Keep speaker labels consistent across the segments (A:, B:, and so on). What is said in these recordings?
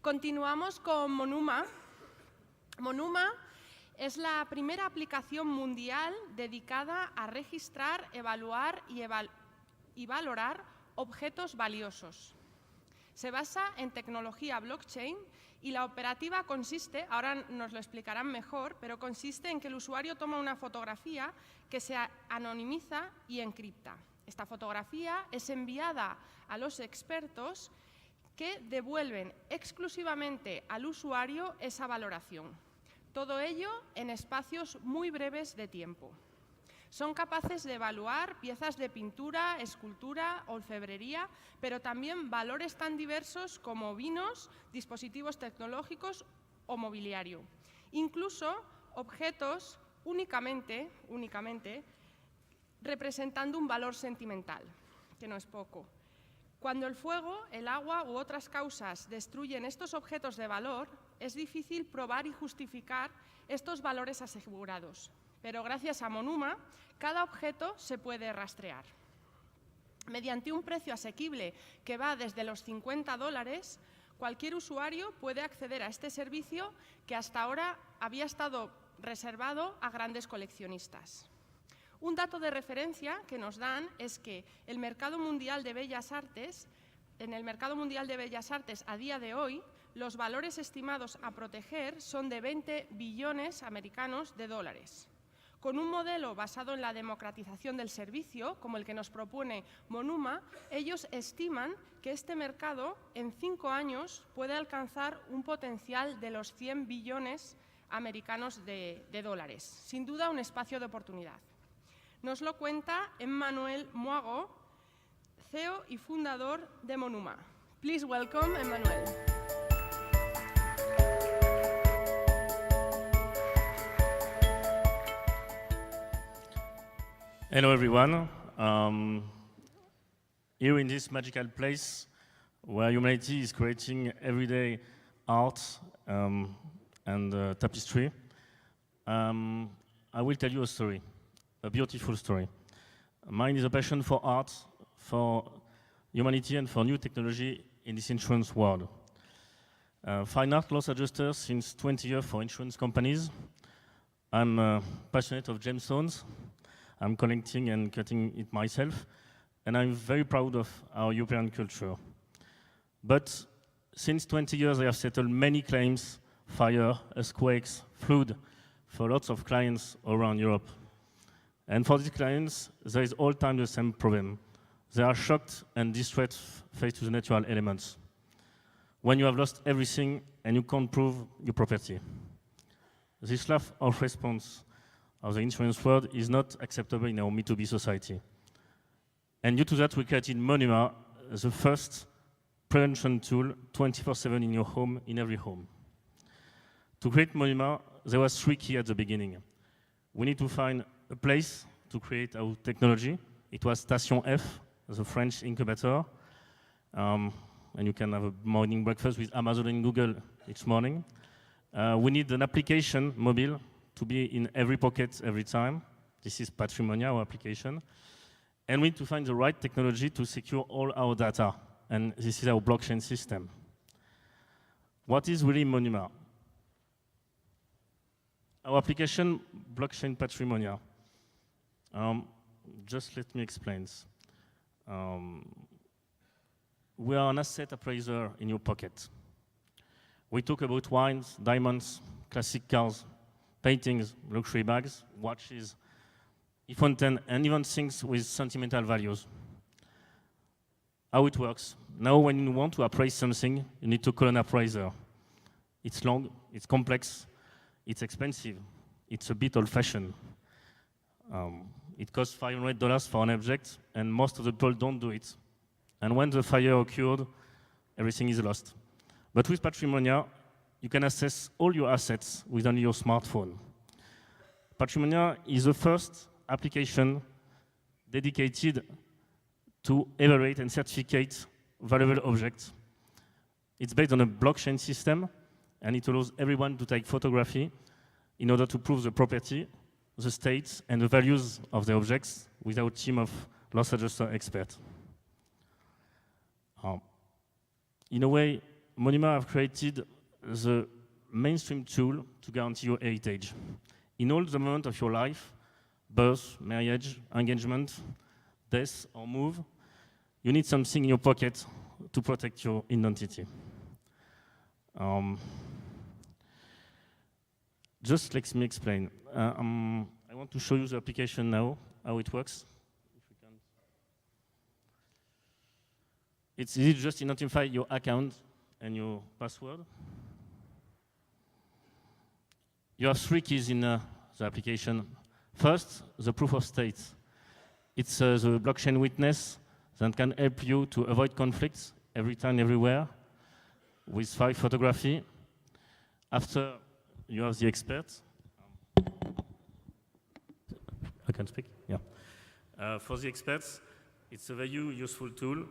A: Continuamos con Monuma. Monuma es la primera aplicación mundial dedicada a registrar, evaluar y valorar objetos valiosos. Se basa en tecnología blockchain y la operativa consiste, ahora nos lo explicarán mejor, pero consiste en que el usuario toma una fotografía que se anonimiza y encripta. Esta fotografía es enviada a los expertos que devuelven exclusivamente al usuario esa valoración. Todo ello en espacios muy breves de tiempo. Son capaces de evaluar piezas de pintura, escultura, orfebrería, pero también valores tan diversos como vinos, dispositivos tecnológicos o mobiliario. Incluso objetos únicamente representando un valor sentimental, que no es poco. Cuando el fuego, el agua u otras causas destruyen estos objetos de valor, es difícil probar y justificar estos valores asegurados. Pero gracias a Monuma, cada objeto se puede rastrear. Mediante un precio asequible que va desde los $50, cualquier usuario puede acceder a este servicio que hasta ahora había estado reservado a grandes coleccionistas. Un dato de referencia que nos dan es que en el mercado mundial de bellas artes a día de hoy, los valores estimados a proteger son de 20 billones americanos de dólares. Con un modelo basado en la democratización del servicio, como el que nos propone Monuma, ellos estiman que este mercado en 5 años puede alcanzar un potencial de los 100 billones americanos de dólares. Sin duda, un espacio de oportunidad. Nos lo cuenta Emmanuel Moago, CEO y fundador de Monuma. Please welcome Emmanuel.
B: Hello everyone. Here in this magical place where humanity is creating everyday art and tapestry, I will tell you a story. A beautiful story. Mine is a passion for art, for humanity and for new technology in this insurance world. Fine art loss adjuster since 20 years for insurance companies. I'm passionate of gemstones. I'm collecting and cutting it myself, and I'm very proud of our European culture. But since 20 years, I have settled many claims, fire, earthquakes, flood, for lots of clients around Europe. And for these clients, there is all time the same problem. They are shocked and distressed faced with natural elements. When you have lost everything and you can't prove your property. This lack of response of the insurance world is not acceptable in our Me2B society. And due to that, we created Monuma, the first prevention tool 24/7 in your home, in every home. To create Monuma, there was 3 keys at the beginning. We need to find a place to create our technology. It was Station F, the French incubator. And you can have a morning breakfast with Amazon and Google each morning. We need an application, mobile, to be in every pocket every time. This is Patrimonia, our application. And we need to find the right technology to secure all our data. And this is our blockchain system. What is really Monuma? Our application, Blockchain Patrimonia. Just let me explain. We are an asset appraiser in your pocket. We talk about wines, diamonds, classic cars, paintings, luxury bags, watches, iPhone 10, and even things with sentimental values. How it works. Now when you want to appraise something, you need to call an appraiser. It's long, it's complex, it's expensive, it's a bit old-fashioned. It costs $500 for an object, and most of the people don't do it. And when the fire occurred, everything is lost. But with Patrimonia, you can assess all your assets with only your smartphone. Patrimonia is the first application dedicated to evaluate and certificate valuable objects. It's based on a blockchain system, and it allows everyone to take photography in order to prove the property, the state, and the values of the objects without a team of loss adjuster experts. In a way, Monima have created the mainstream tool to guarantee your heritage. In all the moments of your life, birth, marriage, engagement, death, or move, you need something in your pocket to protect your identity. Just let me explain. I want to show you the application now, how it works. It's easy to just identify your account and your password. You have 3 keys in the application. First, the proof of state. It's the blockchain witness that can help you to avoid conflicts every time, everywhere, with 5 photography. After, you have the expert. I can speak? Yeah. For the experts, it's a very useful tool.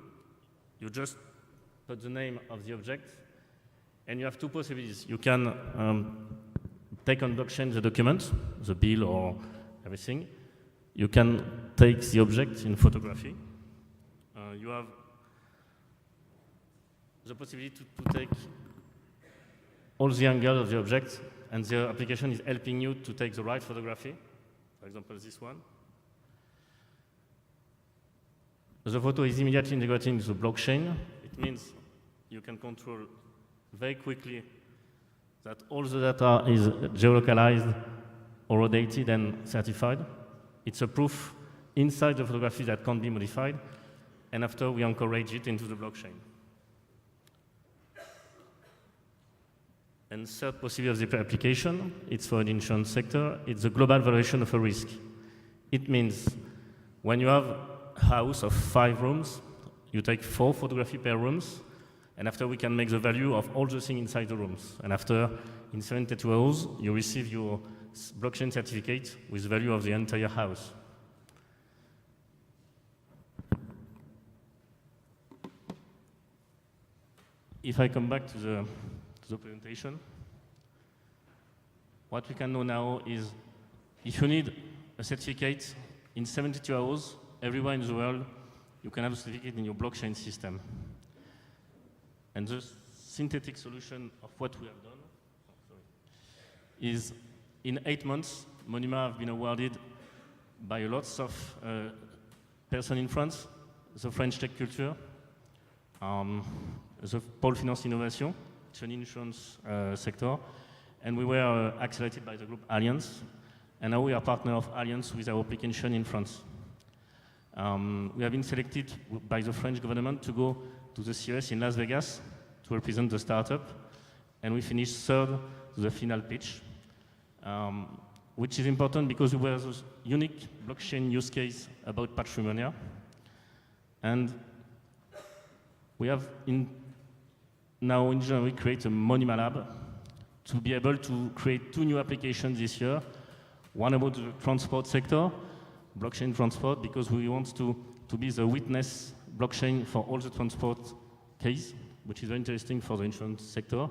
B: You just put the name of the object, and you have 2 possibilities. You can take on blockchain the document, the bill or everything. You can take the object in photography. You have the possibility to take all the angles of the object, and the application is helping you to take the right photography. For example, this one. The photo is immediately integrated into the blockchain. It means you can control very quickly that all the data is geolocalized, or dated and certified. It's a proof inside the photography that can't be modified, and after we encourage it into the blockchain. And third possibility of the application, it's for the insurance sector, it's the global valuation of a risk. It means when you have a house of 5 rooms, you take 4 photography per rooms, and after we can make the value of all the things inside the rooms. And after, in 72 hours, you receive your blockchain certificate with the value of the entire house. If I come back to the presentation, what we can know now is if you need a certificate in 72 hours, everywhere in the world, you can have a certificate in your blockchain system. And the synthetic solution of what we have done is in 8 months, Monima have been awarded by lots of persons in France, the French tech culture, the Pôle Finance Innovation, it's an insurance sector, and we were accelerated by the group Allianz, and now we are partner of Allianz with our application in France. We have been selected by the French government to go to the CES in Las Vegas to represent the startup, and we finished 3rd to the final pitch, which is important because we were a unique blockchain use case about patrimonia, and we have now in January create a Monima Lab to be able to create 2 new applications this year. One about the transport sector, blockchain transport, because we want to be the witness blockchain for all the transport case, which is very interesting for the insurance sector.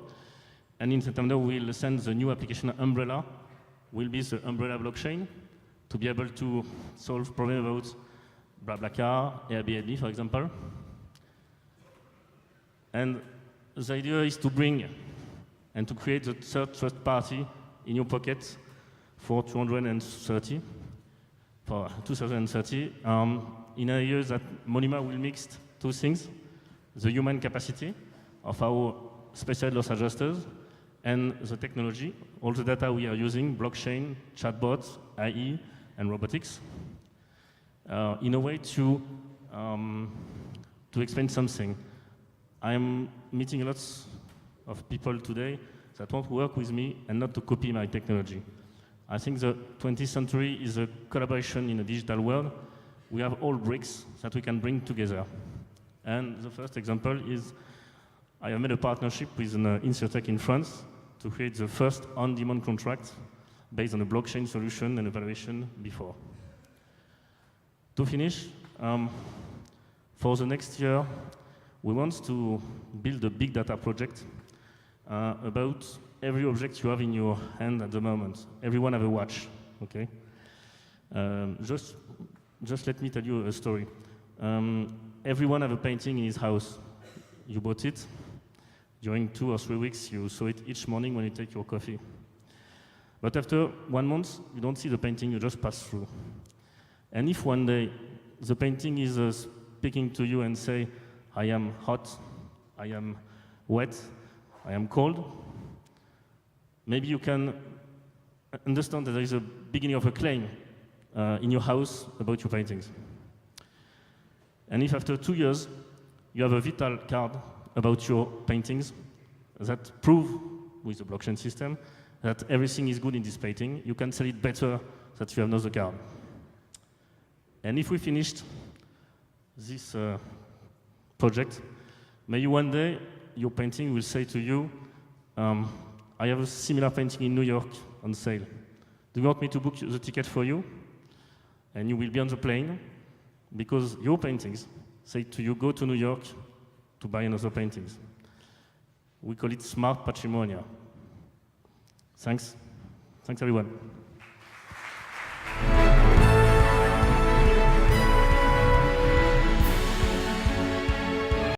B: And in September, we'll send the new application Umbrella, will be the Umbrella blockchain, to be able to solve problems about BlaBlaCar, Airbnb, for example. And the idea is to bring and to create the 3rd trust party in your pocket for 2030, in a year that Monima will mix 2 things, the human capacity of our special loss adjusters and the technology, all the data we are using, blockchain, chatbots, AI, and robotics, in a way to explain something. I'm meeting lots of people today that want to work with me and not to copy my technology. I think the 20th century is a collaboration in a digital world. We have all bricks that we can bring together. And the first example is I have made a partnership with an InsurTech in France to create the first on-demand contract based on a blockchain solution and evaluation before. To finish, for the next year, we want to build a big data project about every object you have in your hand at the moment. Everyone have a watch, okay? Just let me tell you a story. Everyone have a painting in his house. You bought it. During 2 or 3 weeks, you saw it each morning when you take your coffee. But after 1 month, you don't see the painting, you just pass through. And if one day the painting is speaking to you and say, I am hot, I am wet, I am cold, maybe you can understand that there is a beginning of a claim in your house about your paintings. And if after 2 years you have a vital card about your paintings that prove with the blockchain system that everything is good in this painting, you can sell it better that you have another card. And if we finished this project, maybe one day your painting will say to you, I have a similar painting in New York on sale. Do you want me to book the ticket for you? And you will be on the plane because your paintings say to you, go to New York to buy another paintings. We call it smart patrimonia. Thanks. Thanks, everyone.